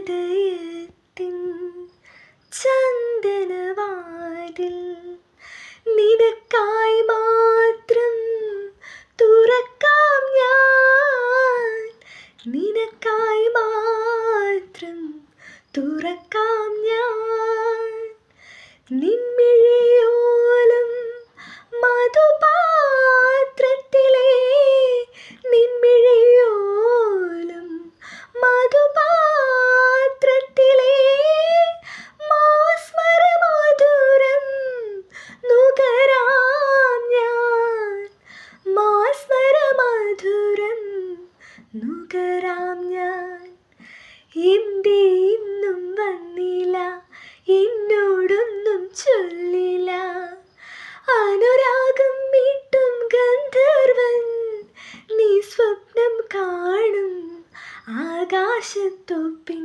ഹൃദയത്തിൻ ചന്ദനവാതിൽ നിനക്കായി മാത്രം തുറക്കാം ഞാൻ, നിനക്കായി മാത്രം തുറക്കാം ഞാൻ. നിൻമിഴിയോളം മധുപാത്രത്തിലെ നിൻമിഴിയോളം മധുപാത്രത്തിലെ മാസ്മരമധുരം നുകരാം ഞാൻ, മാസ്മരമധുരം നുകരാം ഞാൻ. എന്തേ ഇന്നും വന്നില്ല, എന്നോടൊന്നും ചൊല്ലില്ല, അനുരാഗം മീട്ടും ഗന്ധർവൻ നീ സ്വപ്നം കാണും ആകാശത്തൊപ്പിൻ